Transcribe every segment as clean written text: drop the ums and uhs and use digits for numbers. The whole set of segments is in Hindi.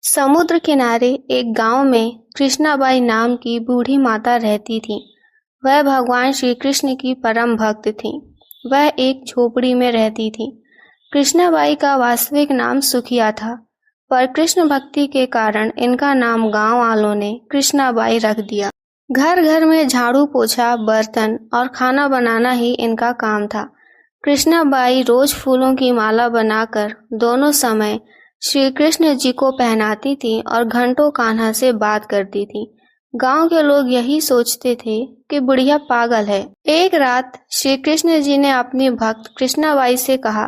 समुद्र किनारे एक गांव में कृष्णाबाई नाम की बूढ़ी माता रहती थी। वह भगवान श्री कृष्ण की परम भक्त थी। वह एक झोपड़ी में रहती थी। कृष्णाबाई का वास्तविक नाम सुखिया था, पर कृष्ण भक्ति के कारण इनका नाम गांव वालों ने कृष्णाबाई रख दिया। घर घर में झाड़ू पोछा, बर्तन और खाना बनाना ही इनका काम था। कृष्णाबाई रोज फूलों की माला बनाकर दोनों समय श्री कृष्ण जी को पहनाती थी और घंटों कान्हा से बात करती थी। गांव के लोग यही सोचते थे कि बुढ़िया पागल है। एक रात श्री कृष्ण जी ने अपनी भक्त कृष्णाबाई से कहा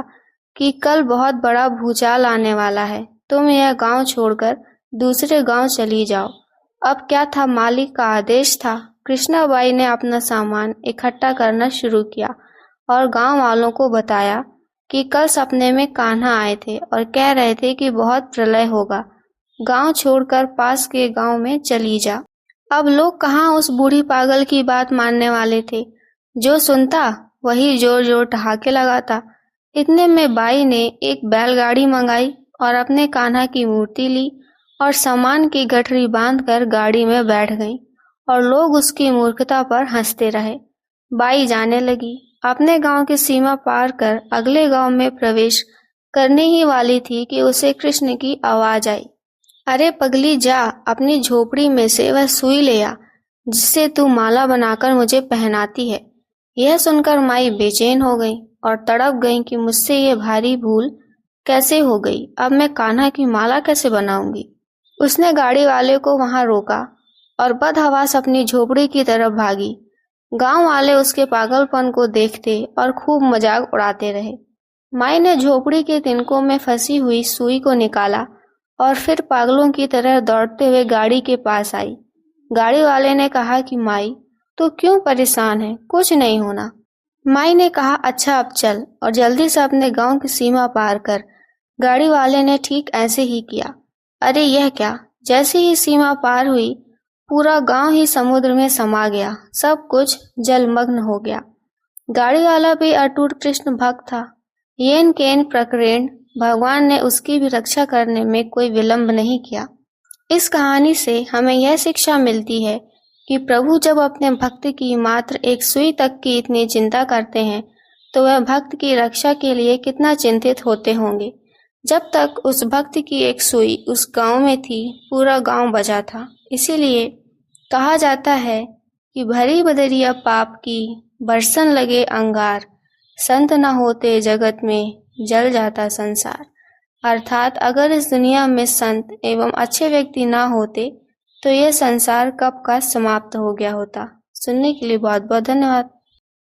कि कल बहुत बड़ा भूचाल आने वाला है, तुम यह गांव छोड़कर दूसरे गांव चली जाओ। अब क्या था, मालिक का आदेश था। कृष्णाबाई ने अपना सामान इकट्ठा करना शुरू किया और गांव वालों को बताया कि कल सपने में कान्हा आए थे और कह रहे थे कि बहुत प्रलय होगा, गांव छोड़कर पास के गांव में चली जा। अब लोग कहाँ उस बूढ़ी पागल की बात मानने वाले थे। जो सुनता वही जोर जोर ठहाके लगाता। इतने में बाई ने एक बैलगाड़ी मंगाई और अपने कान्हा की मूर्ति ली और सामान की गठरी बांधकर गाड़ी में बैठ गई और लोग उसकी मूर्खता पर हंसते रहे। बाई जाने लगी। अपने गांव की सीमा पार कर अगले गांव में प्रवेश करने ही वाली थी कि उसे कृष्ण की आवाज आई, अरे पगली, जा अपनी झोपड़ी में से वह सुई ले आ जिससे तू माला बनाकर मुझे पहनाती है। यह सुनकर माई बेचैन हो गई और तड़प गई कि मुझसे ये भारी भूल कैसे हो गई। अब मैं कान्हा की माला कैसे बनाऊंगी। उसने गाड़ी वाले को वहां रोका और बदहवास अपनी झोपड़ी की तरफ भागी। गांव वाले उसके पागलपन को देखते और खूब मजाक उड़ाते रहे। माई ने झोपड़ी के तिनकों में फंसी हुई सुई को निकाला और फिर पागलों की तरह दौड़ते हुए गाड़ी के पास आई। गाड़ी वाले ने कहा कि माई, तो क्यों परेशान है, कुछ नहीं होना। माई ने कहा, अच्छा अब चल और जल्दी से अपने गांव की सीमा पार कर। गाड़ी वाले ने ठीक ऐसे ही किया। अरे यह क्या, जैसे ही सीमा पार हुई पूरा गांव ही समुद्र में समा गया। सब कुछ जलमग्न हो गया। गाड़ी वाला भी अटूट कृष्ण भक्त था। येन केन प्रकरण भगवान ने उसकी भी रक्षा करने में कोई विलंब नहीं किया। इस कहानी से हमें यह शिक्षा मिलती है कि प्रभु जब अपने भक्त की मात्र एक सुई तक की इतनी चिंता करते हैं तो वह भक्त की रक्षा के लिए कितना चिंतित होते होंगे। जब तक उस भक्त की एक सुई उस गांव में थी, पूरा गांव बचा था। इसीलिए कहा जाता है कि भरी बदरिया पाप की, बरसन लगे अंगार, संत न होते जगत में जल जाता संसार। अर्थात अगर इस दुनिया में संत एवं अच्छे व्यक्ति ना होते तो यह संसार कब का समाप्त हो गया होता। सुनने के लिए बहुत बहुत धन्यवाद।